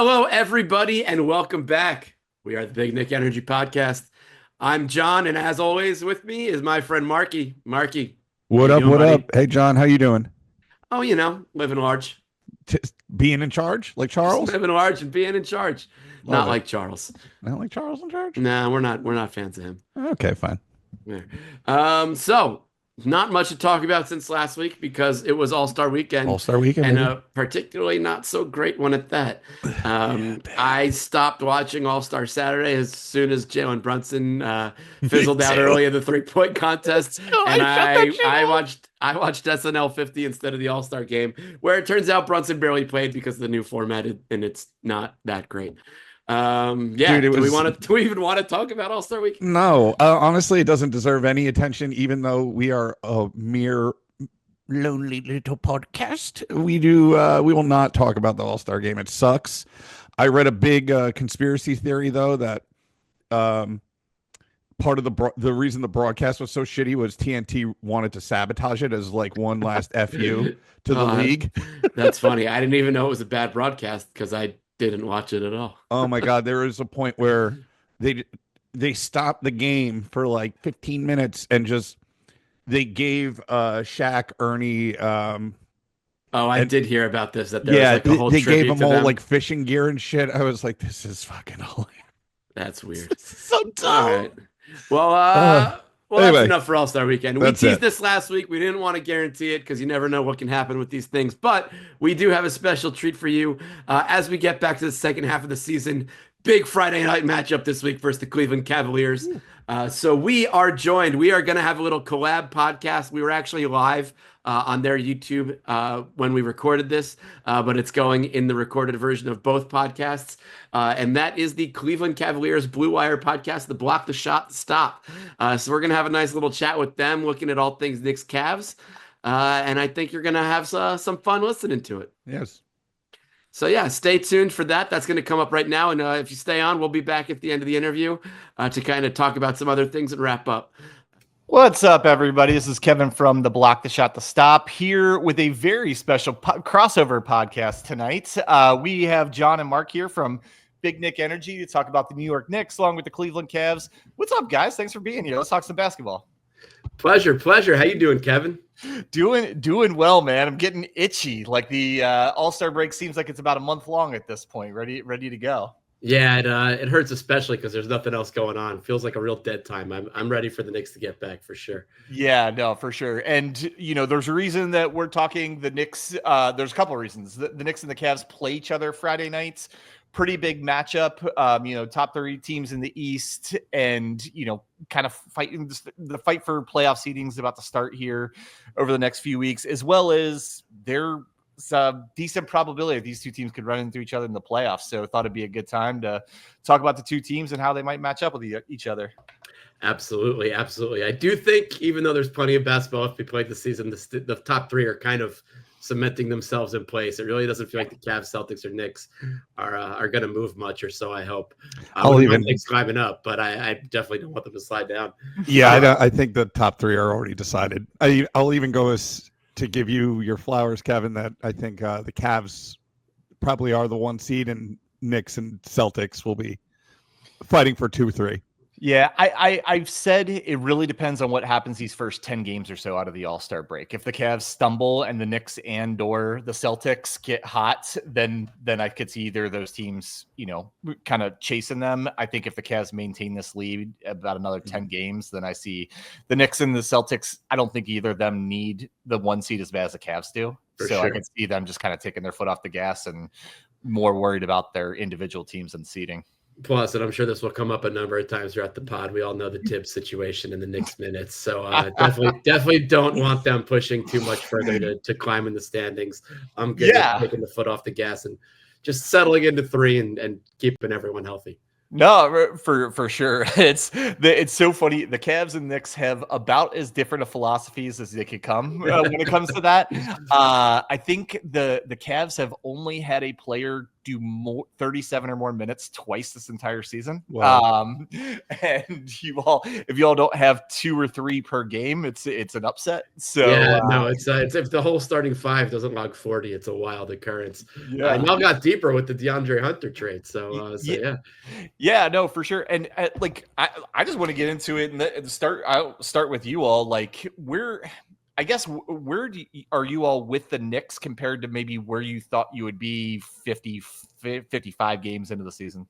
Hello, everybody, and welcome back. We are the Big Knick Energy podcast. I'm John, and as always, with me is my friend Marky. Marky, What up? What up? Hey, John, how you doing? Oh, living large. Being in charge, like Just Charles? living large and being in charge. Love Not it. like Charles. Not like Charles in charge? Nah, we're not fans of him. Okay, fine. Yeah. So not much to talk about since last week because it was All-Star Weekend. All-Star Weekend, And baby. a particularly not so great one at that. I stopped watching All-Star Saturday as soon as Jalen Brunson fizzled out early in the three-point contest. And I watched SNL 50 instead of the All-Star game, where it turns out Brunson barely played because of the new format, and it's not that great. Dude, do we even want to talk about All-Star Week? No, honestly, it doesn't deserve any attention, even though we are a mere lonely little podcast. We will not talk about the All-Star game. It sucks. I read a big conspiracy theory, though, that part of the reason the broadcast was so shitty was TNT wanted to sabotage it as like one last FU to the league. That's funny. I didn't even know it was a bad broadcast because I didn't watch it at all. Oh my God. There was a point where they stopped the game for like 15 minutes and they gave Shaq, Ernie. I did hear about this. That there was like a whole they gave them all them. like fishing gear and shit. I was like, this is fucking hilarious. That's weird. This is so dumb. All right. Well, anyway, that's enough for All-Star Weekend. We teased it. this last week. We didn't want to guarantee it because you never know what can happen with these things. But we do have a special treat for you as we get back to the second half of the season. Big Friday night matchup this week versus the Cleveland Cavaliers. So we are joined. We are going to have a little collab podcast. We were actually live on their YouTube when we recorded this, but it's going in the recorded version of both podcasts. And that is the Cleveland Cavaliers Blue Wire podcast, the Block the Shot Stop. So we're going to have a nice little chat with them, looking at all things Knicks Cavs. And I think you're going to have some fun listening to it. Yes. So yeah, stay tuned for that. That's going to come up right now. And if you stay on, we'll be back at the end of the interview to kind of talk about some other things and wrap up. What's up, everybody? This is Kevin from the Block the Shot the Stop here with a very special crossover podcast tonight. We have John and Mark here from Big Knick Energy to talk about the New York Knicks along with the Cleveland Cavs. What's up, guys? Thanks for being here. Let's talk some basketball. Pleasure. How you doing, Kevin? Doing well, man. I'm getting itchy. Like the All-Star break seems like it's about a month long at this point. Ready to go. Yeah, it hurts especially because there's nothing else going on. Feels like a real dead time. I'm ready for the Knicks to get back for sure. Yeah, no, for sure. And there's a reason that we're talking the Knicks. There's a couple of reasons. The Knicks and the Cavs play each other Friday nights. Pretty big matchup. Top 3 teams in the East, and kind of fighting the fight for playoff seeding is about to start here over the next few weeks, as well as there's a decent probability these two teams could run into each other in the playoffs. So I thought it'd be a good time to talk about the two teams and how they might match up with each other. Absolutely. I do think, even though there's plenty of basketball if we played the season, the top 3 are kind of cementing themselves in place. It really doesn't feel like the Cavs, Celtics, or Knicks are going to move much, or so I hope. I'll even Knicks climbing up, but I definitely don't want them to slide down. Yeah, I think the top 3 are already decided. I'll even go as to give you your flowers, Kevin, that I think the Cavs probably are the 1 seed, and Knicks and Celtics will be fighting for 2-3. Yeah, I've said it really depends on what happens these first 10 games or so out of the All-Star break. If the Cavs stumble and the Knicks and or the Celtics get hot, then I could see either of those teams, kind of chasing them. I think if the Cavs maintain this lead about another 10 games, then I see the Knicks and the Celtics. I don't think either of them need the 1 seed as bad as the Cavs do. I can see them just kind of taking their foot off the gas and more worried about their individual teams and seeding. Plus, and I'm sure this will come up a number of times throughout the pod, we all know the Tibbs situation in the Knicks minutes. So definitely don't want them pushing too much further to climb in the standings. I'm good at taking the foot off the gas and just settling into 3 and keeping everyone healthy. No, for sure. It's so funny. The Cavs and Knicks have about as different of philosophies as they could come when it comes to that. I think the Cavs have only had a player do 37 or more minutes twice this entire season. Wow. And if you all don't have 2 or 3 per game, it's an upset. So yeah, no, it's if the whole starting 5 doesn't log 40, it's a wild occurrence. yeah. And y'all got deeper with the DeAndre Hunter trade. So Yeah, no, for sure. And I just want to get into it and I'll start with you all. Like, where are you all with the Knicks compared to maybe where you thought you would be 55 games into the season?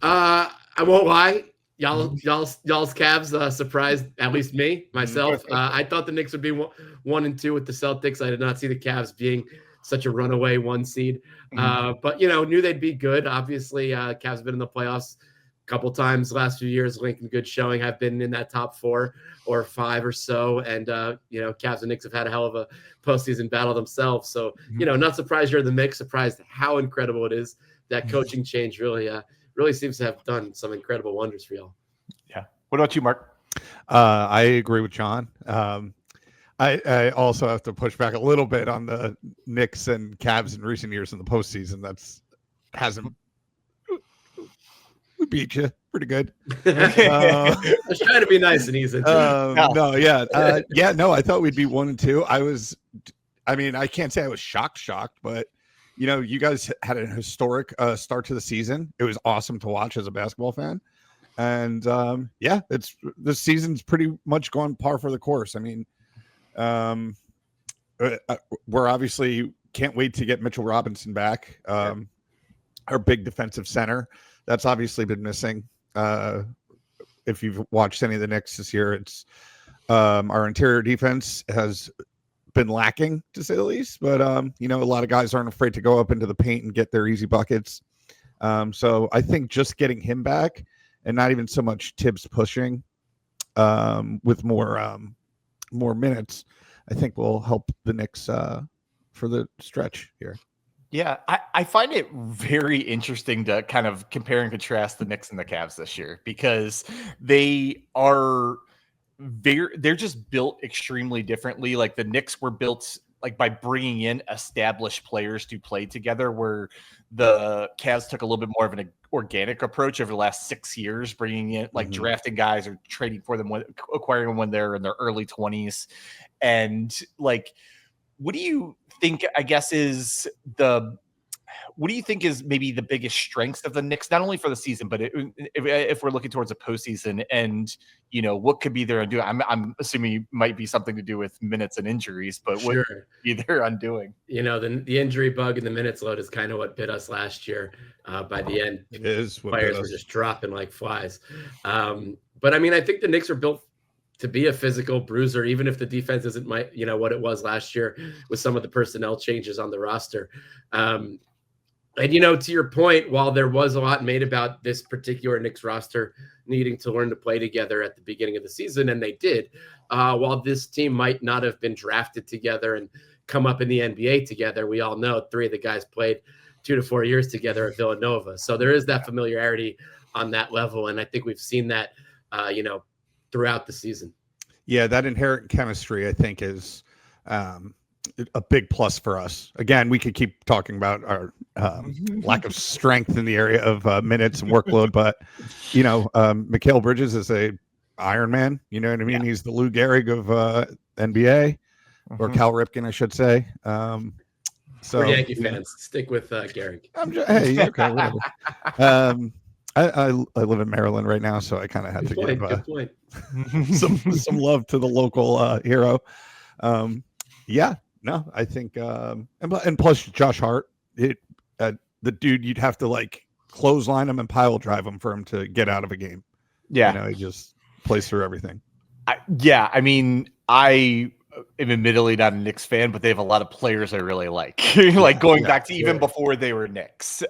I won't lie. Y'all's Cavs surprised at least me, myself. I thought the Knicks would be 1-2 with the Celtics. I did not see the Cavs being such a runaway 1 seed. But knew they'd be good. Obviously, Cavs have been in the playoffs a couple times the last few years. Lincoln, good showing. Have been in that top 4 or 5 or so. And Cavs and Knicks have had a hell of a postseason battle themselves. So not surprised you're in the mix. Surprised how incredible it is. That coaching change really seems to have done some incredible wonders for y'all. Yeah. What about you, Mark? I agree with John. I also have to push back a little bit on the Knicks and Cavs in recent years in the postseason. We beat you pretty good. I was trying to be nice and easy. No, I thought we'd be 1-2. I can't say I was shocked, but you guys had a historic start to the season. It was awesome to watch as a basketball fan. And this season's pretty much gone par for the course. I mean, we're obviously can't wait to get Mitchell Robinson back. Our big defensive center that's obviously been missing. If you've watched any of the Knicks this year, it's our interior defense has been lacking, to say the least. But a lot of guys aren't afraid to go up into the paint and get their easy buckets. So I think just getting him back and not even so much Tibbs pushing with more minutes, I think will help the Knicks for the stretch here. Yeah, I find it very interesting to kind of compare and contrast the Knicks and the Cavs this year, because they're just built extremely differently. Like the Knicks were built like by bringing in established players to play together, where the Cavs took a little bit more of an organic approach over the last 6 years, bringing in like drafting guys or trading for them, acquiring them when they're in their early 20s. And like, what do you think, what do you think is maybe the biggest strengths of the Knicks, not only for the season, but if we're looking towards a postseason, and what could be their undoing? I'm assuming it might be something to do with minutes and injuries, but what could be their undoing? The injury bug and the minutes load is kind of what bit us last year. By the end, players were just dropping like flies. But I mean, I think the Knicks are built to be a physical bruiser, even if the defense isn't what it was last year with some of the personnel changes on the roster. And to your point, while there was a lot made about this particular Knicks roster needing to learn to play together at the beginning of the season, and they did, while this team might not have been drafted together and come up in the NBA together, we all know 3 of the guys played 2 to 4 years together at Villanova. So there is that familiarity on that level. And I think we've seen that, throughout the season. Yeah, that inherent chemistry, I think, is a big plus for us. Again, we could keep talking about our lack of strength in the area of minutes and workload, but Mikal Bridges is a Iron Man. You know what I mean? Yeah. He's the Lou Gehrig of NBA, or Cal Ripken, I should say. So we're Yankee fans. Stick with Gehrig. Hey, okay, whatever. I live in Maryland right now, so I kind of had to give some love to the local hero. I think and plus Josh Hart, the dude, you'd have to like clothesline him and pile drive him for him to get out of a game. Yeah, he just plays through everything. I am admittedly not a Knicks fan, but they have a lot of players I really like. Like going back to even before they were Knicks.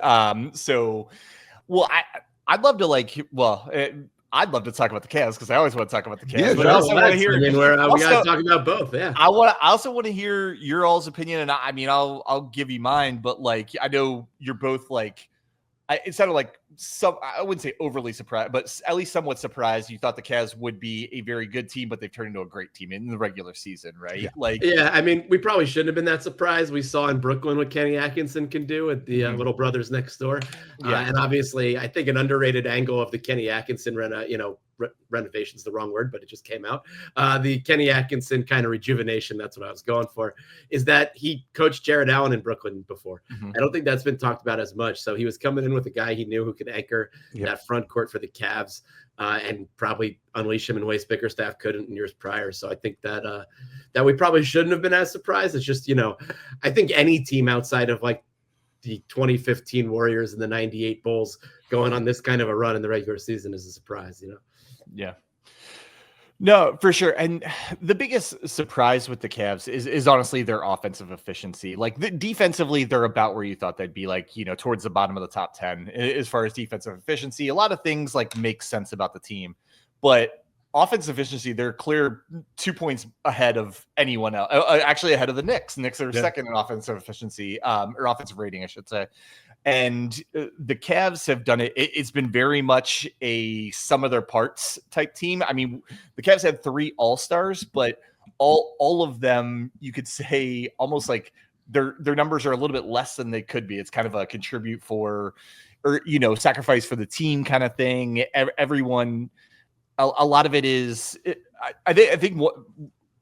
I'd love to I'd love to talk about the Cavs, because I always want to talk about the Cavs. Yeah, but I also want to hear. We got to talk about both. Yeah, I also want to hear your all's opinion, and I'll give you mine. But like, I know you're both like it sounded like I wouldn't say overly surprised, but at least somewhat surprised. You thought the Cavs would be a very good team, but they've turned into a great team in the regular season, right? Yeah. I mean, we probably shouldn't have been that surprised. We saw in Brooklyn what Kenny Atkinson can do at the Little Brothers Next Door. And obviously, I think an underrated angle of the Kenny Atkinson renovation's the wrong word, but it just came out. The Kenny Atkinson kind of rejuvenation, that's what I was going for, is that he coached Jared Allen in Brooklyn before. I don't think that's been talked about as much. So he was coming in with a guy he knew who could anchor that front court for the Cavs and probably unleash him in ways Bickerstaff couldn't in years prior. So I think that that we probably shouldn't have been as surprised. It's just, I think any team outside of like the 2015 Warriors and the 98 Bulls going on this kind of a run in the regular season is a surprise, Yeah. No, for sure. And the biggest surprise with the Cavs is honestly their offensive efficiency. Like defensively, they're about where you thought they'd be, like, towards the bottom of the top 10 as far as defensive efficiency. A lot of things like make sense about the team, but offensive efficiency, they're clear 2 points ahead of anyone else. Actually ahead of the Knicks. Knicks are second in offensive efficiency, or offensive rating, I should say. And the Cavs have done it. It's been very much a sum of their parts type team. I mean, the Cavs had 3 All-Stars, but all of them, you could say almost like their numbers are a little bit less than they could be. It's kind of a contribute for, or, sacrifice for the team kind of thing. Everyone, a lot of it is, I think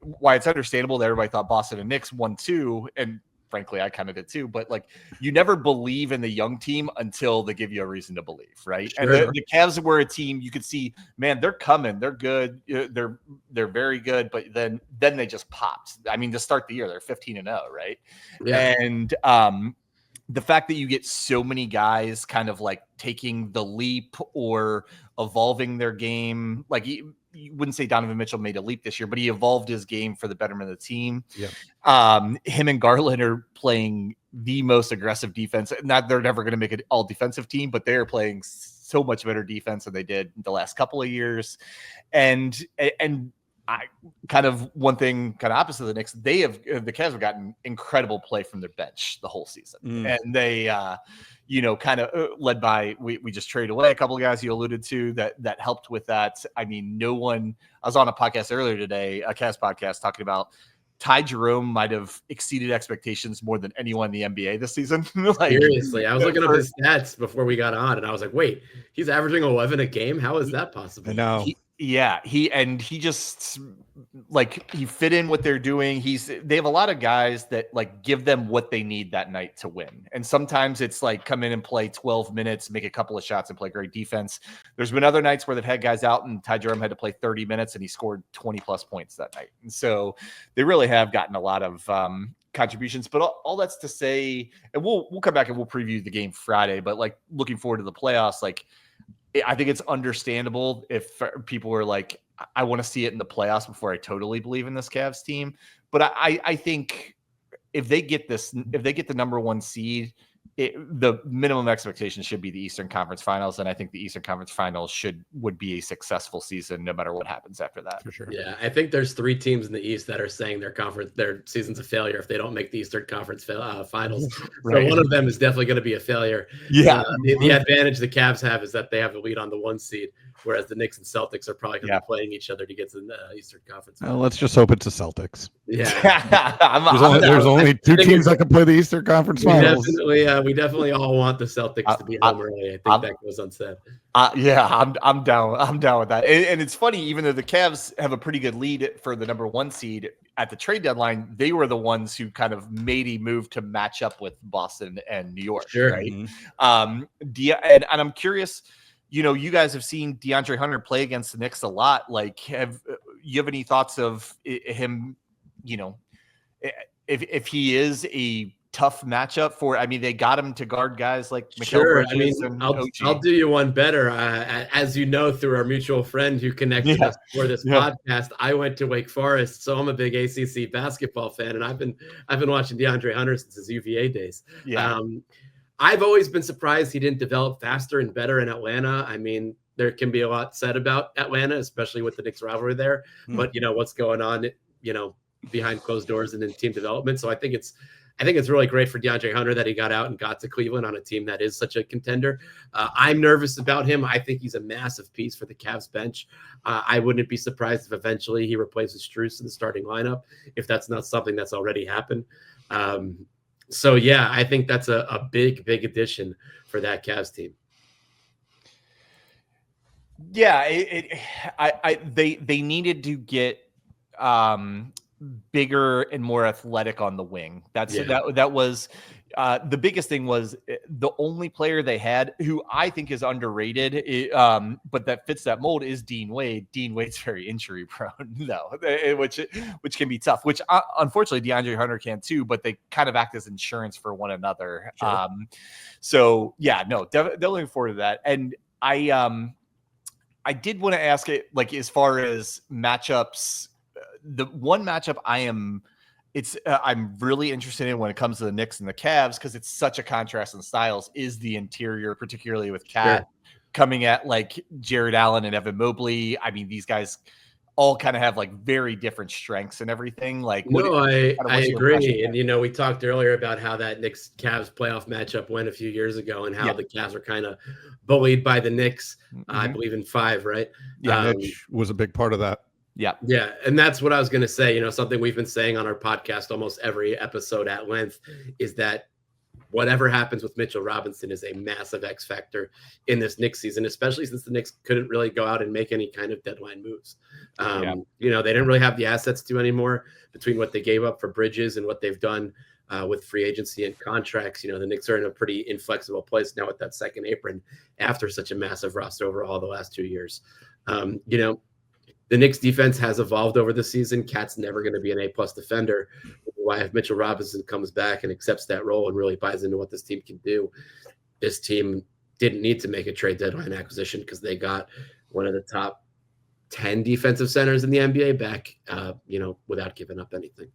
why it's understandable that everybody thought Boston and Knicks won 2, and frankly, I kind of did too, but like you never believe in the young team until they give you a reason to believe, right? Sure. And the Cavs were a team you could see, man, they're coming, they're good, they're very good, but then they just popped. I mean, to start the year, they're 15-0, right? Yeah. And the fact that you get so many guys kind of like taking the leap or evolving their game, like you wouldn't say Donovan Mitchell made a leap this year, but he evolved his game for the betterment of the team. Yeah. Him and Garland are playing the most aggressive defense. Not they're never going to make an all defensive team, but they're playing so much better defense than they did the last couple of years. And I kind of one thing kind of opposite of the Knicks, the Cavs have gotten incredible play from their bench the whole season. And they, kind of led by, we just traded away a couple of guys you alluded to that helped with that. I mean, I was on a podcast earlier today, a Cavs podcast, talking about Ty Jerome might have exceeded expectations more than anyone in the NBA this season. Seriously, I was looking up his stats before we got on, and I was like, wait, he's averaging 11 a game? How is that possible? I know. He just like he fit in what they're doing. They have a lot of guys that like give them what they need that night to win. And sometimes it's like come in and play 12 minutes, make a couple of shots and play great defense. There's been other nights where they've had guys out and Ty Jerome had to play 30 minutes and he scored 20 plus points that night. And so they really have gotten a lot of contributions, but all that's to say, and we'll come back and we'll preview the game Friday, but like looking forward to the playoffs, like I think it's understandable if people are like, I want to see it in the playoffs before I totally believe in this Cavs team. But I think if they get the number 1 seed, the minimum expectation should be the Eastern Conference Finals, and I think the Eastern Conference Finals would be a successful season no matter what happens after that. For sure. Yeah, I think there's 3 teams in the East that are saying their season's a failure if they don't make the Eastern Conference Finals. Right. So one of them is definitely going to be a failure. Yeah, the advantage the Cavs have is that they have a lead on the 1 seed, whereas the Knicks and Celtics are probably going to be playing each other to get to the Eastern Conference. Well, let's just hope it's the Celtics. Yeah, there's only 2 teams that can play the Eastern Conference Finals. We definitely all want the Celtics to be home early. I think that goes unsaid. I'm down. I'm down with that. And it's funny, even though the Cavs have a pretty good lead for the number 1 seed at the trade deadline, they were the ones who kind of made a move to match up with Boston and New York. Sure. Right. And I'm curious. You guys have seen DeAndre Hunter play against the Knicks a lot. Like, have you have any thoughts of him? If he is a tough matchup for, I mean, they got him to guard guys like Mikal Sure. Bridges. I mean, I'll do you one better. As you know, through our mutual friend who connected us for this podcast, I went to Wake Forest, so I'm a big ACC basketball fan, and I've been watching DeAndre Hunter since his UVA days. Yeah. I've always been surprised he didn't develop faster and better in Atlanta. I mean, there can be a lot said about Atlanta, especially with the Knicks rivalry there. But what's going on, behind closed doors and in team development. So I think it's I think it's really great for DeAndre Hunter that he got out and got to Cleveland on a team that is such a contender. I'm nervous about him. I think he's a massive piece for the Cavs bench. I wouldn't be surprised if eventually he replaces Strus in the starting lineup, if that's not something that's already happened. So yeah, I think that's a big addition for that Cavs team. Yeah, they needed to get bigger and more athletic on the wing. That was the biggest thing. Was the only player they had who I think is underrated, but that fits that mold, is Dean Wade. Dean Wade's very injury prone, though, which can be tough. Which unfortunately DeAndre Hunter can too, but they kind of act as insurance for one another. Sure. So yeah, no, definitely looking forward to that. And I did want to ask it, like, as far as matchups, the one matchup I'm really interested in when it comes to the Knicks and the Cavs, because it's such a contrast in styles, is the interior, particularly with Cat coming at like Jared Allen and Evan Mobley. I mean, these guys all kind of have like very different strengths and everything. Like, I agree. And, we talked earlier about how that Knicks Cavs playoff matchup went a few years ago and how the Cavs were kind of bullied by the Knicks, I believe in 5, right? Yeah, Mitch was a big part of that. Yeah. Yeah. And that's what I was going to say. Something we've been saying on our podcast almost every episode at length is that whatever happens with Mitchell Robinson is a massive X factor in this Knicks season, especially since the Knicks couldn't really go out and make any kind of deadline moves. They didn't really have the assets to anymore between what they gave up for Bridges and what they've done with free agency and contracts. The Knicks are in a pretty inflexible place now with that second apron after such a massive roster overhaul the last 2 years. The Knicks defense has evolved over the season. Cat's never going to be an A+ defender. Why, if Mitchell Robinson comes back and accepts that role and really buys into what this team can do, this team didn't need to make a trade deadline acquisition because they got one of the top 10 defensive centers in the NBA back, without giving up anything.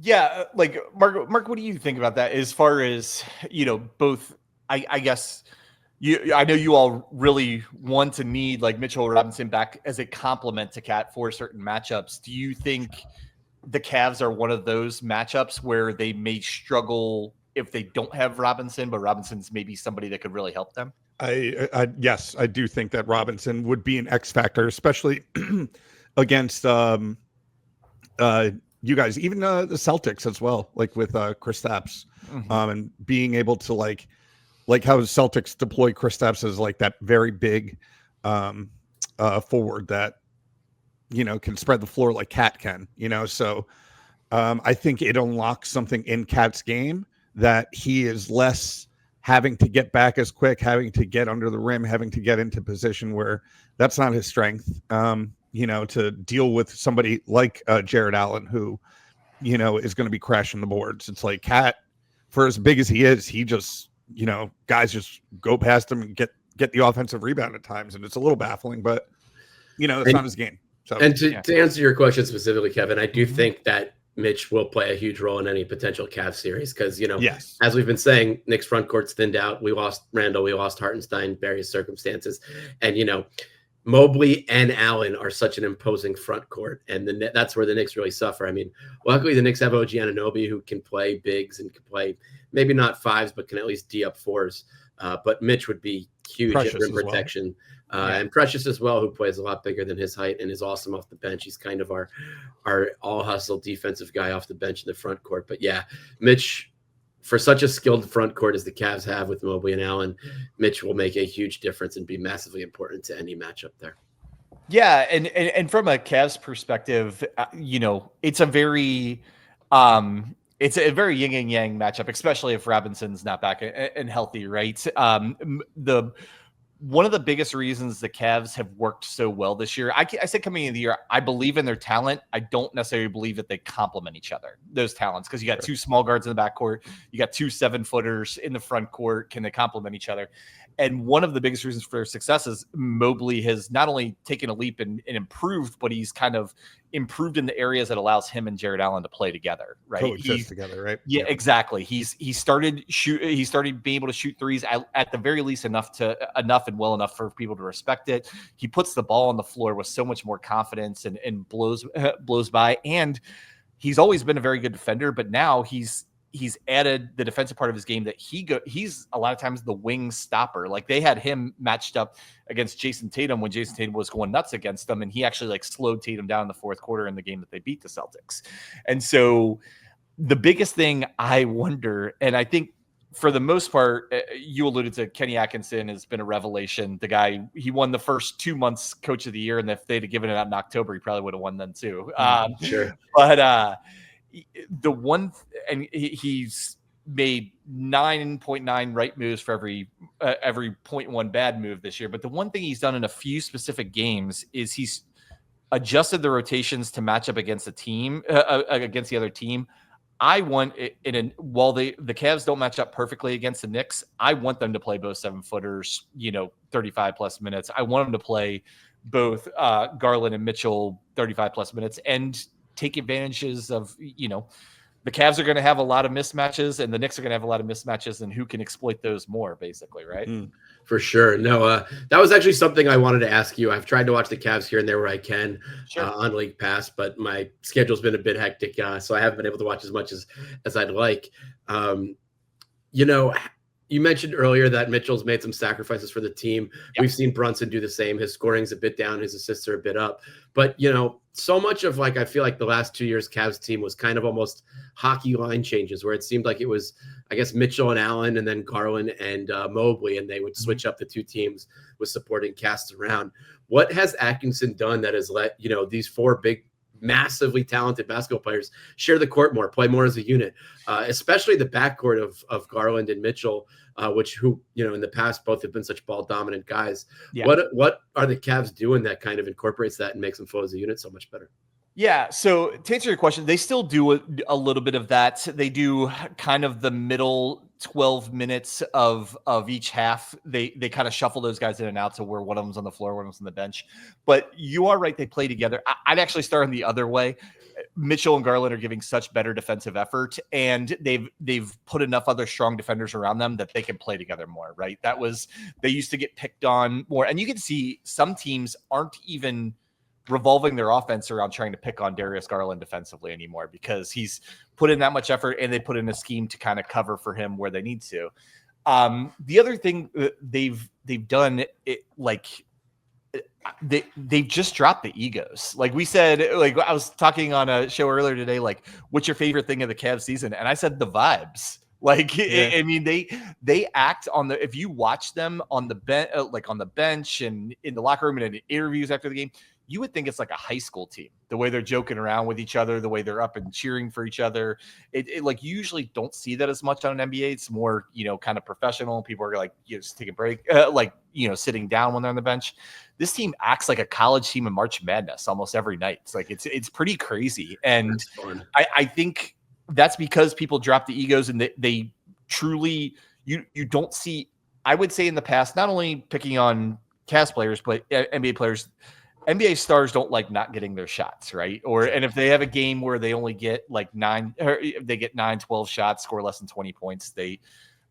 Yeah, like Mark, what do you think about that? As far as both, I guess. I know you all really want to need like Mitchell Robinson back as a complement to Cat for certain matchups. Do you think the Cavs are one of those matchups where they may struggle if they don't have Robinson, but Robinson's maybe somebody that could really help them? Yes, I do think that Robinson would be an X factor, especially against you guys, even the Celtics as well, like with Kristaps, and being able to like how the Celtics deploy Kristaps as like that very big forward that can spread the floor like Cat can. So I think it unlocks something in Cat's game that he is less having to get back as quick, having to get under the rim, having to get into position where that's not his strength. To deal with somebody like Jared Allen, who is going to be crashing the boards. It's like Cat, for as big as he is, he just guys just go past him and get the offensive rebound at times, and it's a little baffling, but it's not his game. So, and to answer your question specifically, Kevin, I do think that Mitch will play a huge role in any potential Cavs series because as we've been saying, Knicks front court's thinned out. We lost Randall, we lost Hartenstein, various circumstances, and Mobley and Allen are such an imposing front court, and that's where the Knicks really suffer. I mean, luckily the Knicks have OG Anunoby, who can play bigs and can play maybe not 5s, but can at least D up 4s. But Mitch would be huge at rim protection, and Precious as well, who plays a lot bigger than his height and is awesome off the bench. He's kind of our all hustle defensive guy off the bench in the front court. But yeah, Mitch, for such a skilled front court as the Cavs have with Mobley and Allen, Mitch will make a huge difference and be massively important to any matchup there. Yeah, and from a Cavs perspective, it's a very yin and yang matchup, especially if Robinson's not back and healthy, right? One of the biggest reasons the Cavs have worked so well this year, I said coming into the year, I believe in their talent. I don't necessarily believe that they complement each other, those talents, because you got 2 small guards in the backcourt, you got 2 7-footers in the front court. Can they complement each other? And one of the biggest reasons for their success is Mobley has not only taken a leap and improved, but he's kind of improved in the areas that allows him and Jared Allen to play together, right? Coexist together, right? Yeah, exactly. He started being able to shoot threes at the very least enough and well enough for people to respect it. He puts the ball on the floor with so much more confidence and blows by, and he's always been a very good defender, but now he's added the defensive part of his game that he's a lot of times the wing stopper. Like they had him matched up against Jason Tatum when Jason Tatum was going nuts against them, and he actually like slowed Tatum down in the fourth quarter in the game that they beat the Celtics. And so the biggest thing I wonder, and I think for the most part, you alluded to Kenny Atkinson has been a revelation. The guy, he won the first 2 months Coach of the Year, and if they'd have given it out in October, he probably would have won then too. Sure. But the one, and he's made 9.9 right moves for every 0.1 bad move this year. But the one thing he's done in a few specific games is he's adjusted the rotations to match up against the team, against the other team. I want while the Cavs don't match up perfectly against the Knicks, I want them to play both 7-footers, 35 plus minutes. I want them to play both Garland and Mitchell 35 plus minutes and take advantages of, the Cavs are going to have a lot of mismatches and the Knicks are going to have a lot of mismatches, and who can exploit those more, basically, right? For sure. No, that was actually something I wanted to ask you. I've tried to watch the Cavs here and there where I can on League Pass, but my schedule's been a bit hectic, so I haven't been able to watch as much as I'd like. You mentioned earlier that Mitchell's made some sacrifices for the team. Yep. We've seen Brunson do the same. His scoring's a bit down. His assists are a bit up. But, so much of I feel like the last 2 years Cavs team was kind of almost hockey line changes where it seemed like it was, I guess, Mitchell and Allen and then Garland and Mobley, and they would switch up the two teams with supporting casts around. What has Atkinson done that has let, these four big, massively talented basketball players share the court more, play more as a unit, especially the backcourt of Garland and Mitchell, who in the past both have been such ball dominant guys. Yeah. What are the Cavs doing that kind of incorporates that and makes them flow as a unit so much better? Yeah. So to answer your question, they still do a little bit of that. They do kind of the middle 12 minutes of each half. They kind of shuffle those guys in and out to where one of them's on the floor, one of them's on the bench. But you are right. They play together. I'd actually start on the other way. Mitchell and Garland are giving such better defensive effort, and they've put enough other strong defenders around them that they can play together more, right? They used to get picked on more. And you can see some teams aren't even revolving their offense around trying to pick on Darius Garland defensively anymore because he's put in that much effort and they put in a scheme to kind of cover for him where they need to. The other thing they've done, they've just dropped the egos. Like we said, I was talking on a show earlier today, what's your favorite thing of the Cavs season? And I said the vibes. They act on if you watch them on the bench and in the locker room and in interviews after the game, you would think it's like a high school team, the way they're joking around with each other, the way they're up and cheering for each other. You usually don't see that as much on an NBA. It's more, kind of professional. People are just take a break, sitting down when they're on the bench. This team acts like a college team in March Madness almost every night. It's pretty crazy. And I think that's because people drop the egos and they truly, you don't see, I would say in the past, not only picking on Cavs players, but NBA players, NBA stars don't like not getting their shots, right? And if they have a game where they only get 9, or they get 9-12 shots, score less than 20 points, they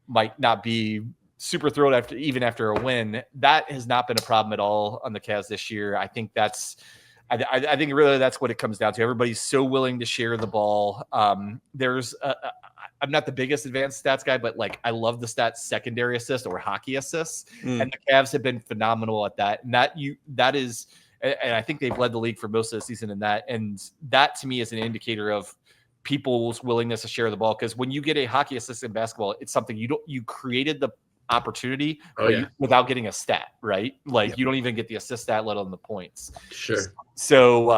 might not be super thrilled after a win. That has not been a problem at all on the Cavs this year. I think I think really that's what it comes down to. Everybody's so willing to share the ball. I'm not the biggest advanced stats guy, but I love the stats secondary assist or hockey assists, and the Cavs have been phenomenal at that. And that is. And I think they've led the league for most of the season in that. And that to me is an indicator of people's willingness to share the ball. Because when you get a hockey assist in basketball, it's something you created the opportunity without getting a stat, right? You don't even get the assist stat, let alone the points. Sure. So,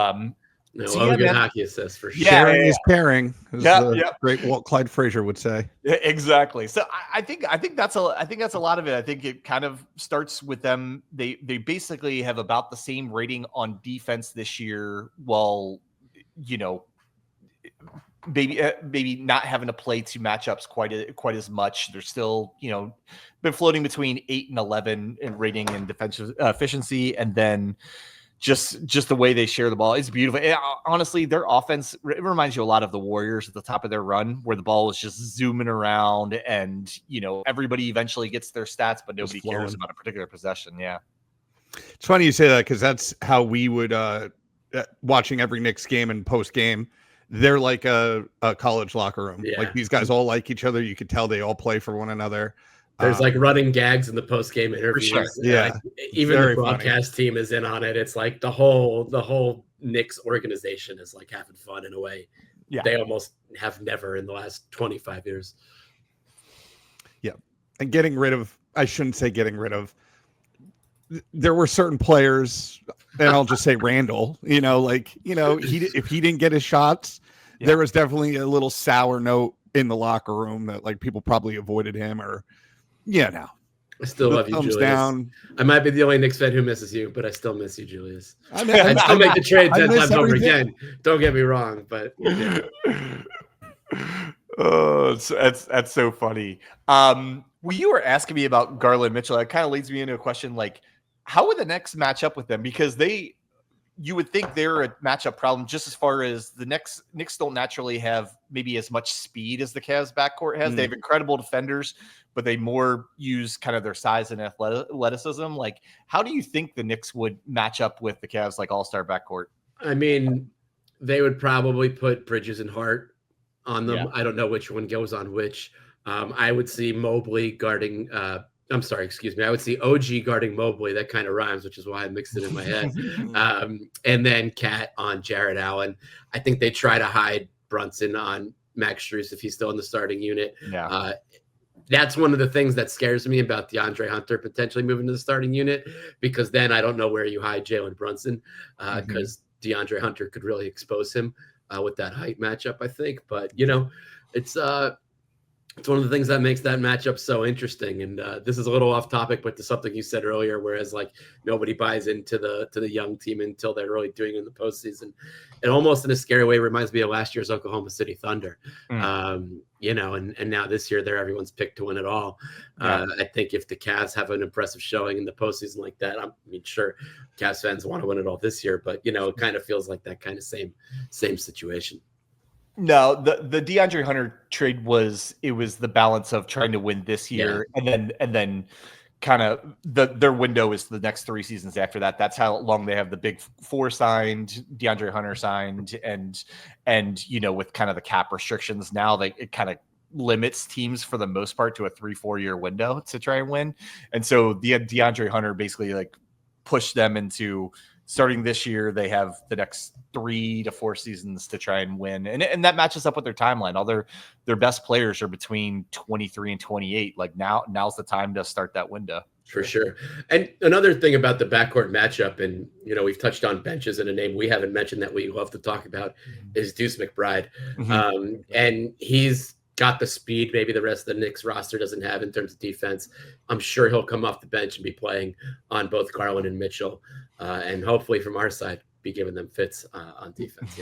a good hockey assist for sure. Sharing is caring, as great Walt Clyde Frazier would say. Yeah, exactly. So I think that's a lot of it. I think it kind of starts with them. They basically have about the same rating on defense this year, while maybe not having to play two matchups quite as much. They're still been floating between 8 and 11 in rating and defensive efficiency, and then just the way they share the ball is beautiful. And honestly, their offense, it reminds you a lot of the Warriors at the top of their run, where the ball is just zooming around and, everybody eventually gets their stats, but nobody cares about a particular possession. Yeah. It's funny you say that, because that's how we would, watching every Knicks game and post game, they're like a college locker room. Yeah. Like these guys all like each other. You could tell they all play for one another. There's like running gags in the post game interviews. sure. Yeah, even the very broadcast team is in on it. It's like the whole Knicks organization is like having fun in a way. Yeah. They almost have never in the last 25 years. Yeah. And getting rid of, I shouldn't say getting rid of, there were certain players, and I'll just say Randall, if he didn't get his shots, there was definitely a little sour note in the locker room that like people probably avoided him or, I still love you, Julius. Down. I might be the only Knicks fan who misses you, but I still miss you, Julius. I'd still make the trade 10 times over again. Don't get me wrong, but yeah. Oh, that's so funny. Well, you were asking me about Garland Mitchell. That kind of leads me into a question like, how would the Knicks match up with them? Because you would think they're a matchup problem just as far as the Knicks don't naturally have maybe as much speed as the Cavs backcourt has. They have incredible defenders, but they more use kind of their size and athleticism. Like, how do you think the Knicks would match up with the Cavs like all-star backcourt? I mean, they would probably put Bridges and Hart on them. Yeah. I don't know which one goes on which. I would see Mobley guarding I would see OG guarding Mobley. That kind of rhymes, which is why I mixed it in my head. And then Cat on Jared Allen. I think they try to hide Brunson on Max Strus if he's still in the starting unit. Yeah. That's one of the things that scares me about DeAndre Hunter potentially moving to the starting unit, because then I don't know where you hide Jalen Brunson, because DeAndre Hunter could really expose him with that height matchup, I think. But, it's one of the things that makes that matchup so interesting. And this is a little off topic, but to something you said earlier, whereas like nobody buys into the young team until they're really doing it in the postseason. It almost in a scary way reminds me of last year's Oklahoma City Thunder. And now this year they're everyone's pick to win it all. I think if the Cavs have an impressive showing in the postseason like that, sure, Cavs fans want to win it all this year, but it kind of feels like that kind of same situation. No, the DeAndre Hunter trade was the balance of trying to win this year and then kind of their window is the next 3 seasons after that. That's how long they have the big 4 signed, DeAndre Hunter signed, and with kind of the cap restrictions now, it kind of limits teams for the most part to a 3-4 year window to try and win. And so the DeAndre Hunter basically like pushed them into starting this year. They have the next 3 to 4 seasons to try and win. And that matches up with their timeline. All their best players are between 23 and 28. Like now's the time to start that window. For sure. And another thing about the backcourt matchup, and we've touched on benches, and a name we haven't mentioned that we love to talk about is Deuce McBride. And he's got the speed maybe the rest of the Knicks roster doesn't have in terms of defense. I'm sure he'll come off the bench and be playing on both Garland and Mitchell, and hopefully from our side be giving them fits on defense.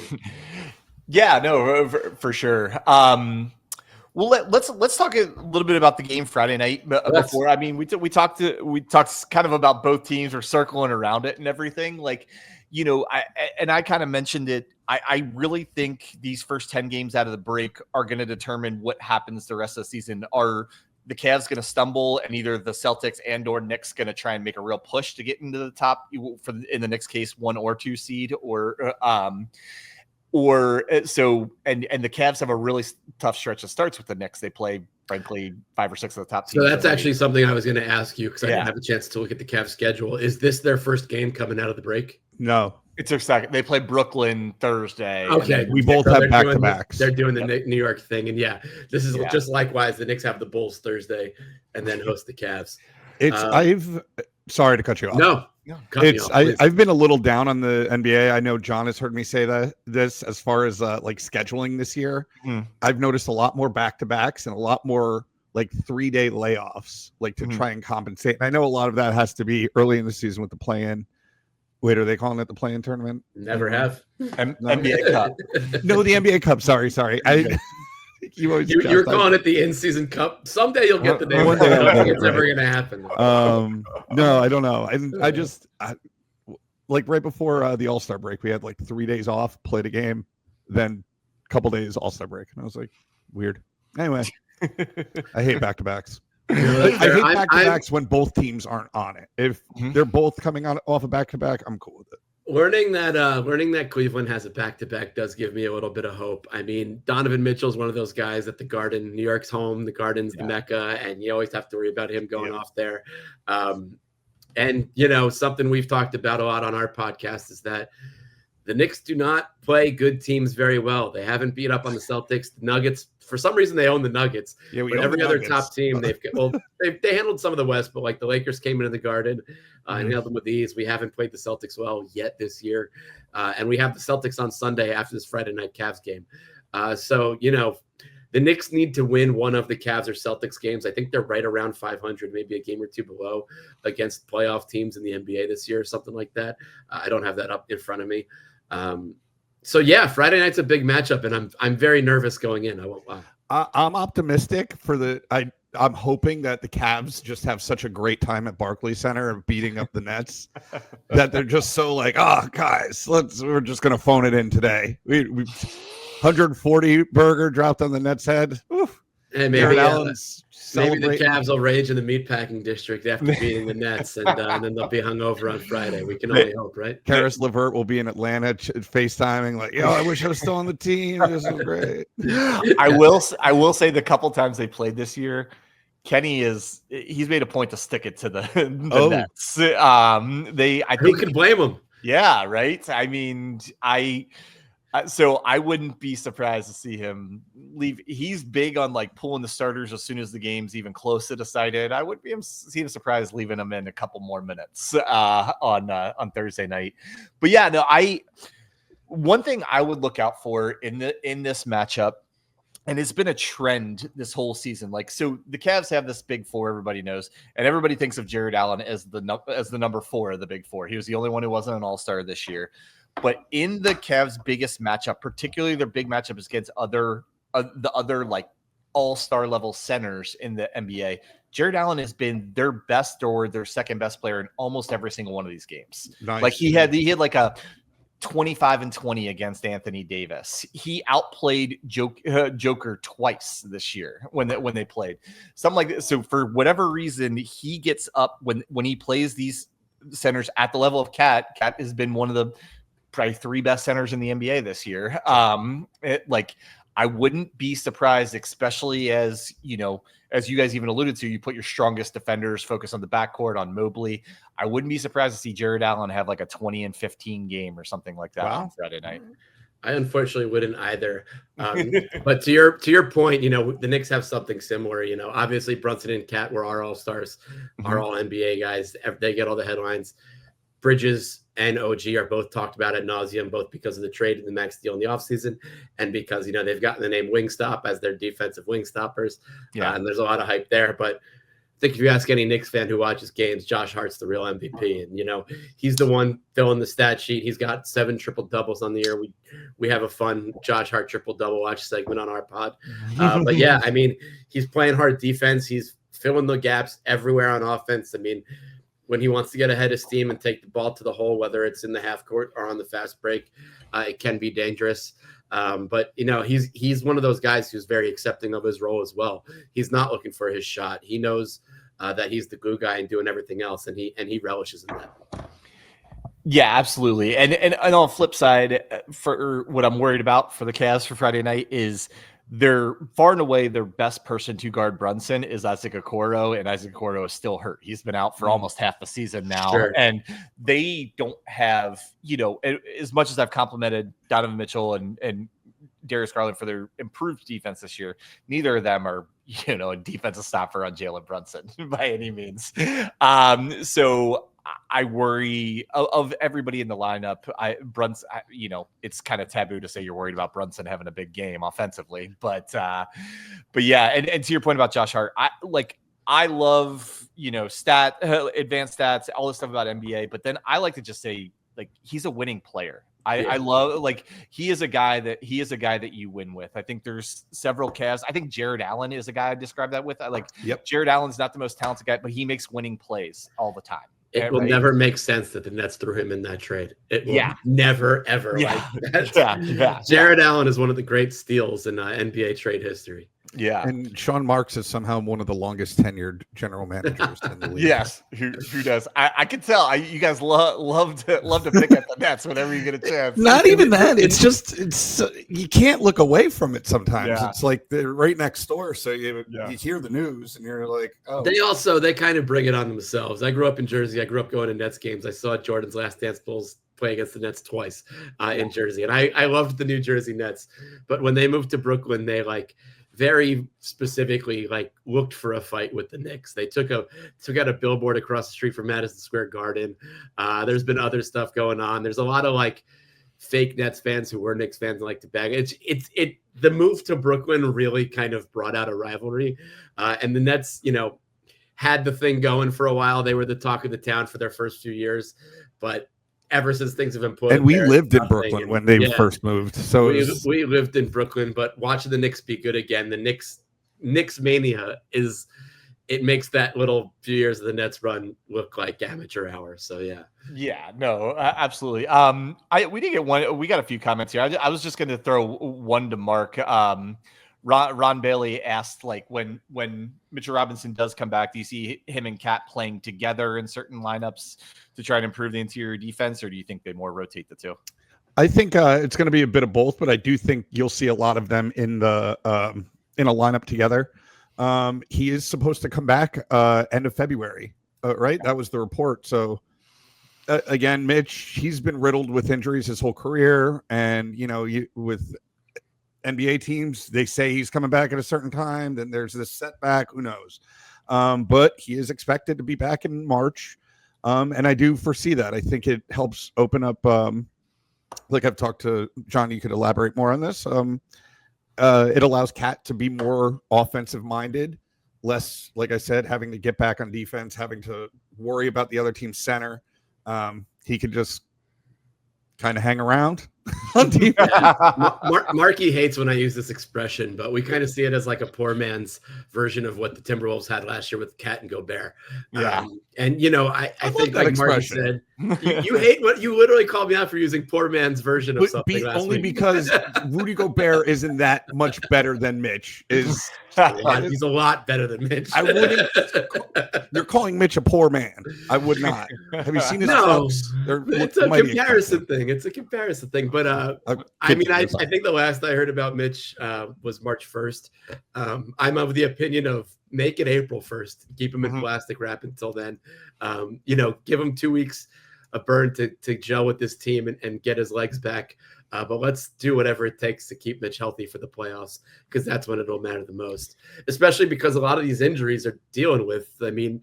Yeah, no, for sure. Well, let's talk a little bit about the game Friday night before. I mean, we talked kind of about both teams. We're circling around it and everything. Like, I kind of mentioned it. I really think these first 10 games out of the break are going to determine what happens the rest of the season. Are the Cavs going to stumble, and either the Celtics and or Knicks going to try and make a real push to get into the top, in the Knicks case, 1 or 2 seed, or so, and the Cavs have a really tough stretch that starts with the Knicks. They play, frankly, 5 or 6 of the top teams. So that's actually something I was going to ask you, because I didn't have a chance to look at the Cavs schedule. Is this their first game coming out of the break? No. It's their second. They play Brooklyn Thursday. Okay. We both have back-to-backs. They're doing the New York thing. And this is just likewise. The Knicks have the Bulls Thursday and then host the Cavs. Sorry to cut you off. No. I've been a little down on the NBA. I know John has heard me say this as far as like scheduling this year. I've noticed a lot more back-to-backs and a lot more like 3-day layoffs, like to try and compensate. And I know a lot of that has to be early in the season with the play-in. Wait, are they calling it the play-in tournament? Never have. NBA Cup. No, the NBA Cup. Sorry. You're calling it the in-season cup. Someday you'll get the name. I don't think it's ever going to happen. No, I don't know. I just like right before the All-Star break, we had like 3 days off, played a game, then a couple days All-Star break, and I was like, weird. Anyway, I hate back-to-backs. I hate back-to-backs when both teams aren't on it. If they're both coming off a back-to-back, I'm cool with it. Learning that Cleveland has a back-to-back does give me a little bit of hope. I mean, Donovan Mitchell's one of those guys at the Garden. New York's home, the Garden's the Mecca, and you always have to worry about him going off there. And, something we've talked about a lot on our podcast is that the Knicks do not play good teams very well. They haven't beat up on the Celtics. The Nuggets, for some reason, they own the Nuggets. Yeah, but every other top team, they handled some of the West, but like the Lakers came into the Garden and handled them with ease. We haven't played the Celtics well yet this year. And we have the Celtics on Sunday after this Friday night Cavs game. So, the Knicks need to win one of the Cavs or Celtics games. I think they're right around 500, maybe a game or two below against playoff teams in the NBA this year or something like that. I don't have that up in front of me. So yeah, Friday night's a big matchup, and I'm very nervous going in. I won't lie. I'm optimistic I'm hoping that the Cavs just have such a great time at Barclays Center and beating up the Nets that they're just so like, oh guys, we're just gonna phone it in today. We 140 burger dropped on the Nets head. Oof. And maybe the Cavs will rage in the meatpacking district after beating the Nets, and then they'll be hungover on Friday. We can only hope, right? Karis LeVert will be in Atlanta FaceTiming like, yo, I wish I was still on the team. This is great. I will say the couple times they played this year, Kenny he's made a point to stick it to the Nets. Who can blame him? Yeah, right. I mean, so I wouldn't be surprised to see him leave. He's big on like pulling the starters as soon as the game's even close to decided. I wouldn't see him surprised leaving them in a couple more minutes on Thursday night. But yeah, no, one thing I would look out for in this matchup, and it's been a trend this whole season. Like, so the Cavs have this big four, everybody knows, and everybody thinks of Jared Allen as the number 4 of the big four. He was the only one who wasn't an all-star this year. But in the Cavs' biggest matchup, particularly their big matchup is against the other like all-star level centers in the NBA, Jared Allen has been their best or their second best player in almost every single one of these games. Nice. Like he had like a 25-20 against Anthony Davis. He outplayed Joker twice this year when they played. Something like this. So for whatever reason, he gets up when he plays these centers at the level of Cat. Cat has been one of the probably 3 best centers in the NBA this year. I wouldn't be surprised, especially as you guys even alluded to, you put your strongest defenders focus on the backcourt on Mobley. I wouldn't be surprised to see Jared Allen have like a 20-15 game or something like that on Friday night. I unfortunately wouldn't either. But to your point, the Knicks have something similar. Obviously Brunson and Cat were our all-stars, our all NBA guys. They get all the headlines. Bridges and OG are both talked about ad nauseum, both because of the trade and the max deal in the offseason and because, they've gotten the name Wingstop as their defensive wing stoppers. Yeah. And there's a lot of hype there. But I think if you ask any Knicks fan who watches games, Josh Hart's the real MVP. And, he's the one filling the stat sheet. He's got 7 triple-doubles on the year. We have a fun Josh Hart triple-double watch segment on our pod. But, yeah, I mean, he's playing hard defense. He's filling the gaps everywhere on offense. I mean, when he wants to get ahead of steam and take the ball to the hole, whether it's in the half court or on the fast break, it can be dangerous. But he's one of those guys who's very accepting of his role as well. He's not looking for his shot. He knows that he's the glue guy and doing everything else, and he relishes in that. Yeah, absolutely. And on the flip side, for what I'm worried about for the Cavs for Friday night is they're far and away their best person to guard Brunson is Isaac Okoro, and Isaac Okoro is still hurt. He's been out for almost half the season now. Sure. And they don't have, as much as I've complimented Donovan Mitchell and Darius Garland for their improved defense this year, neither of them are, a defensive stopper on Jalen Brunson by any means. So I worry of everybody in the lineup. Brunson, it's kind of taboo to say you're worried about Brunson having a big game offensively, but yeah. And to your point about Josh Hart, I love, advanced stats, all this stuff about NBA, but then I like to just say, he's a winning player. I love, he is a guy that you win with. I think there's several Cavs. I think Jared Allen is a guy I describe that with. Jared Allen's not the most talented guy, but he makes winning plays all the time. It will never make sense that the Nets threw him in that trade. It will never, ever. Yeah. Jared Allen is one of the great steals in NBA trade history. Yeah. And Sean Marks is somehow one of the longest tenured general managers in the league. Yes, who does? I can tell. You guys love to pick at the Nets whenever you get a chance. Not even that. It's just you can't look away from it sometimes. Yeah. It's like they're right next door, so you Yeah. hear the news and you're like, oh. They kind of bring it on themselves. I grew up in Jersey. I grew up going to Nets games. I saw Jordan's Last Dance Bulls play against the Nets twice in Jersey, and I loved the New Jersey Nets. But when they moved to Brooklyn, they very specifically looked for a fight with the Knicks. They took out a billboard across the street from Madison Square Garden. There's been other stuff going on. There's a lot of fake Nets fans who were Knicks fans and like to bag it. The move to Brooklyn really kind of brought out a rivalry, and the Nets, had the thing going for a while. They were the talk of the town for their first few years, but ever since things have been put, and we lived in Brooklyn when they first moved. So we lived in Brooklyn, but watching the Knicks be good again, the Knicks mania it makes that little few years of the Nets run look like amateur hour. So yeah, no, absolutely. We did get one. We got a few comments here. I was just going to throw one to Mark. Ron Bailey asked, when Mitchell Robinson does come back, do you see him and Cat playing together in certain lineups to try and improve the interior defense, or do you think they more rotate the two? I think it's going to be a bit of both, but I do think you'll see a lot of them in a lineup together. He is supposed to come back end of February, right? That was the report. So again, Mitch, he's been riddled with injuries his whole career, and with NBA teams, they say he's coming back at a certain time, then there's this setback, who knows. But he is expected to be back in March. And I do foresee that. I think it helps open up, I've talked to John, you could elaborate more on this. It allows Cat to be more offensive minded, less, like I said, having to get back on defense, having to worry about the other team's center. He could just kind of hang around on defense. Marky hates when I use this expression, but we kind of see it as a poor man's version of what the Timberwolves had last year with Cat and Gobert. Yeah. And I think Marky said, you hate what you literally called me out for using poor man's version of something last only week. Because Rudy Gobert isn't that much better than Mitch. He's a lot better than Mitch. I wouldn't. You're calling Mitch a poor man. I would not. Have you seen his subs? It's a comparison thing. It's a comparison thing. But I think the last I heard about Mitch was March 1st. I'm of the opinion of make it April 1st. Keep him in plastic wrap until then. Give him 2 weeks of burn to gel with this team and get his legs back. But let's do whatever it takes to keep Mitch healthy for the playoffs, because that's when it'll matter the most, especially because a lot of these injuries are dealing with. I mean,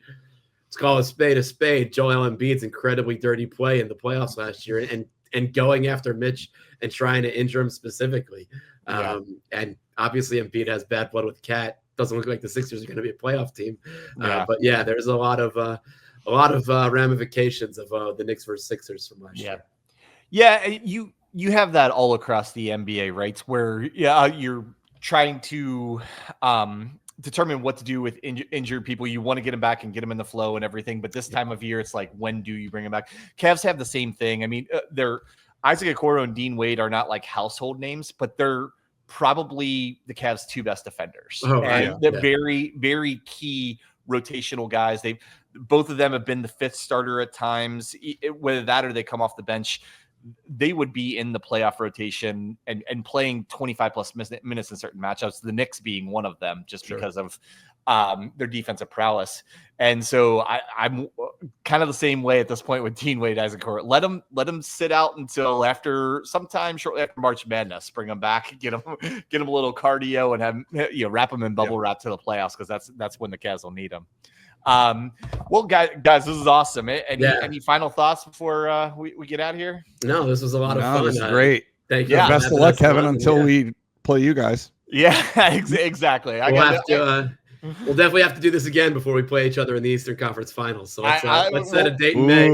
let's call a spade. Joel Embiid's incredibly dirty play in the playoffs last year and going after Mitch and trying to injure him specifically. And obviously Embiid has bad blood with Cat. Doesn't look like the Sixers are going to be a playoff team. But there's a lot of ramifications of the Knicks versus Sixers from last year. Yeah, you have that all across the NBA, right? Where you're trying to determine what to do with injured people. You want to get them back and get them in the flow and everything. But this time of year, it's when do you bring them back? Cavs have the same thing. I mean, they're Isaac Okoro and Dean Wade are not household names, but they're probably the Cavs' two best defenders. They're very, very key rotational guys. Both of them have been the fifth starter at times. Whether that or they come off the bench, they would be in the playoff rotation and playing 25 plus minutes in certain matchups, the Knicks being one of them, just because of their defensive prowess. And so I'm kind of the same way at this point with Dean Wade, Isaac Okoro. Let them sit out until sometime shortly after March Madness. Bring them back, get them a little cardio, and have wrap them in bubble wrap to the playoffs, because that's when the Cavs will need them. Well, guys, this is awesome. Any final thoughts before we get out of here? No, this was a lot of fun. This is great. Thank you. Best of luck, Kevin, until we play you guys. Yeah, exactly. We'll have to We'll definitely have to do this again before we play each other in the Eastern Conference Finals. So let's set a date in May.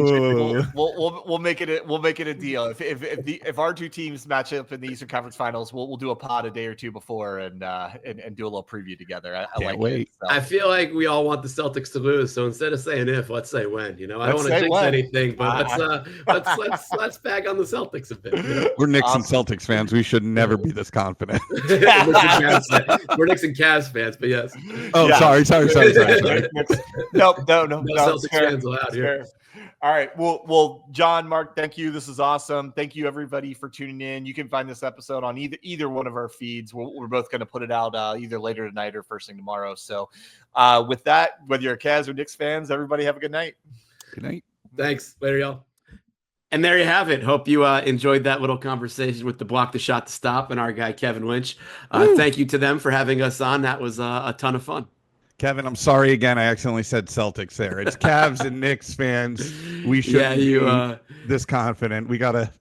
We'll make it a deal. If our two teams match up in the Eastern Conference Finals, we'll do a pod a day or two before and do a little preview together. I like wait. it. So. I feel like we all want the Celtics to lose, so instead of saying if, let's say when. I don't want to jinx anything, but let's bag on the Celtics a bit. We're Knicks and Celtics fans. We should never be this confident. We're Knicks and Cavs fans, but yes. Oh, yeah. Sorry. No. Celtics fans allowed here. All right. Well, John, Mark, thank you. This is awesome. Thank you, everybody, for tuning in. You can find this episode on either one of our feeds. We're both going to put it out either later tonight or first thing tomorrow. So with that, whether you're a Cavs or Knicks fans, everybody have a good night. Good night. Thanks. Later, y'all. And there you have it. Hope you enjoyed that little conversation with the Block the Shot to Stop and our guy, Kevin Lynch. Thank you to them for having us on. That was a ton of fun. Kevin, I'm sorry again. I accidentally said Celtics there. It's Cavs and Knicks fans. We shouldn't be this confident. We got to.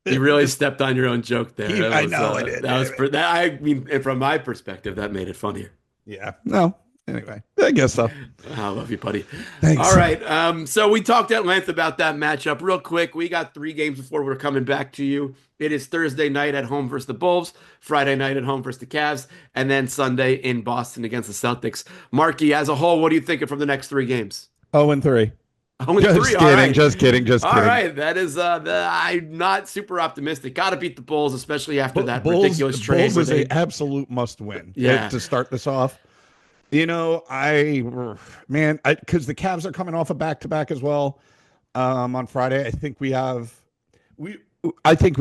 You really stepped on your own joke there. I know I did. I mean, from my perspective, that made it funnier. Yeah. No. Anyway, I guess so. I love you, buddy. Thanks. All right. So we talked at length about that matchup. Real quick, we got 3 games before we're coming back to you. It is Thursday night at home versus the Bulls, Friday night at home versus the Cavs, and then Sunday in Boston against the Celtics. Marky, as a whole, what are you thinking from the next 3 games? 0-3. 0-3. Just kidding. All right, that is. I'm not super optimistic. Got to beat the Bulls, especially after that ridiculous trade. Bulls is an absolute must-win. Yeah. To start this off. Because the Cavs are coming off a back-to-back as well on Friday. I think we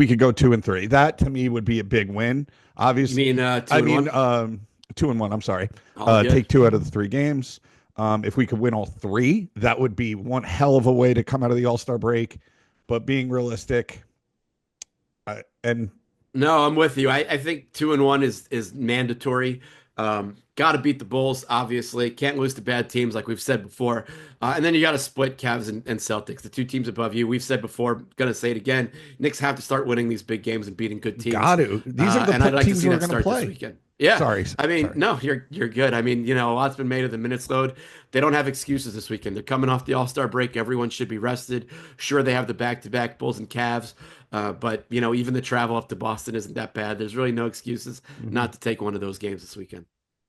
could go 2-3. That to me would be a big win. Obviously, you mean 2-1? 2-1. I'm sorry. Take Take 2 out of the 3 games. If we could win all 3, that would be one hell of a way to come out of the All-Star break. But being realistic, no, I'm with you. I think 2-1 is mandatory. Got to beat the Bulls, obviously. Can't lose to bad teams, like we've said before. And then you got to split Cavs and Celtics, the 2 teams above you. We've said before, going to say it again. Knicks have to start winning these big games and beating good teams. Got to. These are the and I'd like teams to see we're that going to start play. this weekend. Yeah. Sorry. No, you're good. I mean, a lot's been made of the minutes load. They don't have excuses this weekend. They're coming off the All-Star break. Everyone should be rested. Sure, they have the back-to-back Bulls and Cavs. But, even the travel up to Boston isn't that bad. There's really no excuses not to take one of those games this weekend.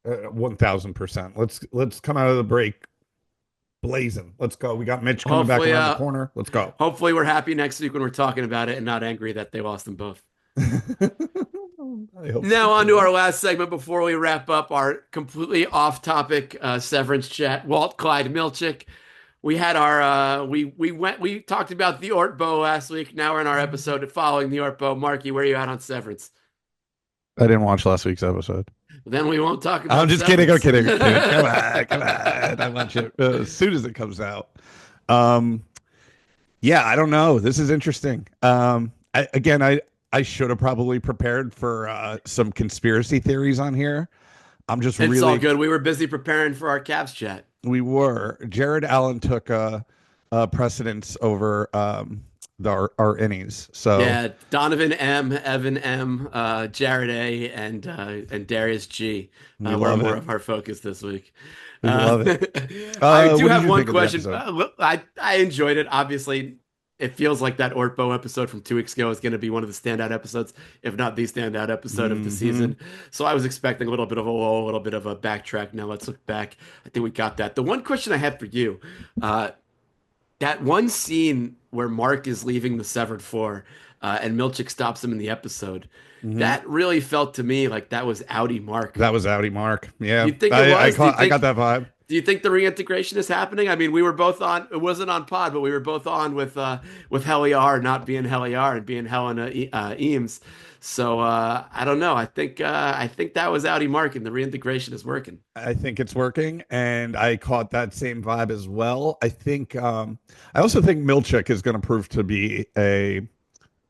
1000%. Let's come out of the break blazing. Let's go. We got Mitch coming back around the corner. Let's go. Hopefully we're happy next week when we're talking about it and not angry that they lost them both. Now on to our last segment before we wrap up our completely off-topic severance chat. Walt Clyde Milchick. We had our we talked about the Ortbo last week. Now we're in our episode following the Ortbo. Marky, where are you at on severance? I didn't watch last week's episode. Then we won't talk about. I'm just kidding. I'm kidding. Come on. I want you as soon as it comes out. Yeah, I don't know. This is interesting. I should have probably prepared for some conspiracy theories on here. It's all good. We were busy preparing for our Cavs chat. We were. Jared Allen took precedence over our innings. So yeah, Donavan M, Evan M, Jared A, and Darius G were more of our focus this week. We love it. I do have one question. I enjoyed it. Obviously, it feels like that Ortbo episode from 2 weeks ago is going to be one of the standout episodes, if not the standout episode of the season. So I was expecting a little bit of a lull, a little bit of a backtrack. Now let's look back. I think we got that. The one question I had for you, that one scene where Mark is leaving the severed floor and Milchick stops him in the episode, that really felt to me like that was outie Mark. That was outie Mark. Yeah. You think it was? I got that vibe. Do you think the reintegration is happening? I mean, we were both on. It wasn't on pod, but we were both on with Heliar not being Heliar and being Helena Eames. So I don't know. I think that was outie Mark, and the reintegration is working. I think it's working, and I caught that same vibe as well. I think. I also think Milchick is going to prove to be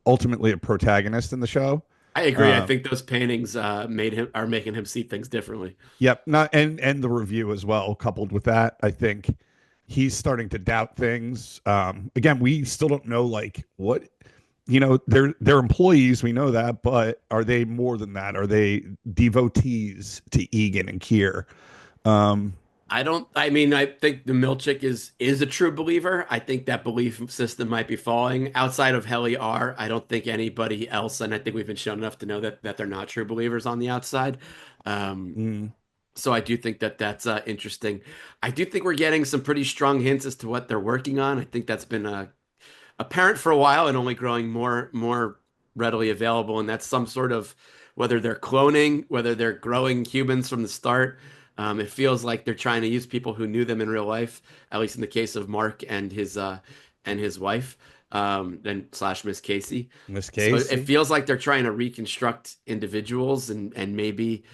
ultimately a protagonist in the show. I agree. I think those paintings are making him see things differently. Yep. And the review as well, coupled with that, I think he's starting to doubt things. Again, we still don't know what, they're employees. We know that, but are they more than that? Are they devotees to Egan and Kier? I mean, I think the Milchick is a true believer. I think that belief system might be falling. Outside of Helly R, I don't think anybody else, and I think we've been shown enough to know that they're not true believers on the outside. Um, Mm. so I do think that's interesting. I do think we're getting some pretty strong hints as to what they're working on. I think that's been apparent for a while and only growing more readily available. And that's some sort of whether they're cloning, whether they're growing humans from the start. It feels like they're trying to use people who knew them in real life, at least in the case of Mark and his wife, and slash Miss Casey. Miss So it Casey. feels like they're trying to reconstruct individuals and maybe,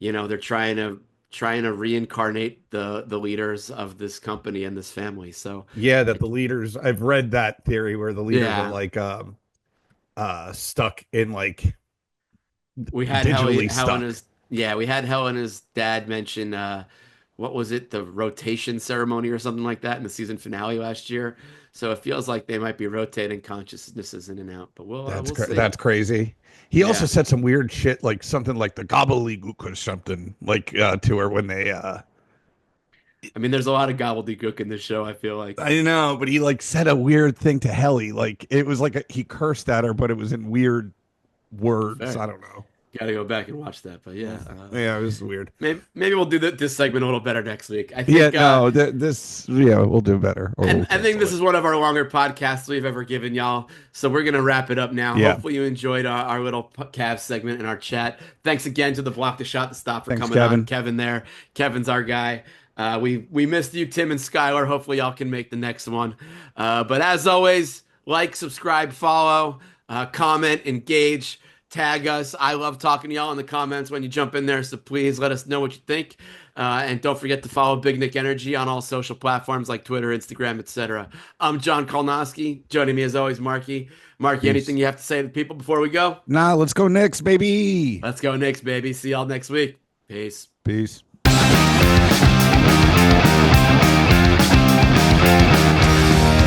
they're trying to reincarnate the leaders of this company and this family. So Yeah, that the leaders. I've read that theory where the leaders are yeah, like stuck in like we had digitally Hell and stuck. his yeah, we had Hell and his dad mention what was it, the rotation ceremony or something like that in the season finale last year. So it feels like they might be rotating consciousnesses in and out, but we'll see. That's crazy. He also Yeah. said some weird shit like something like the gobbledygook or something like to her when they I mean, there's a lot of gobbledygook in this show, I feel like. I know, but he like said a weird thing to Helly. Like it was like he cursed at her, but it was in weird words. Fair. I don't know. Got to go back and watch that, but yeah. Yeah, it was weird. Maybe we'll do this segment a little better next week. I Yeah, think no, this yeah, we'll do better. Or And we'll I think cancel this it. is one of our longer podcasts we've ever given y'all. So we're going to wrap it up now. Yeah. Hopefully you enjoyed our little Cavs segment in our chat. Thanks again to the Block the Shot the Stop for Thanks, coming on. Kevin. Kevin there. Kevin's our guy. We missed you, Tim and Skylar. Hopefully y'all can make the next one. But as always, like, subscribe, follow, comment, engage, tag us. I love talking to y'all in the comments when you jump in there. So please let us know what you think. And don't forget to follow Big Knick Energy on all social platforms like Twitter, Instagram, etc. I'm John Kolnoski. Joining me as always, Marky. Marky, Peace. anything you have to say to people before we go? Nah, let's go Knicks, baby. Let's go Knicks, baby. See y'all next week. Peace. Peace.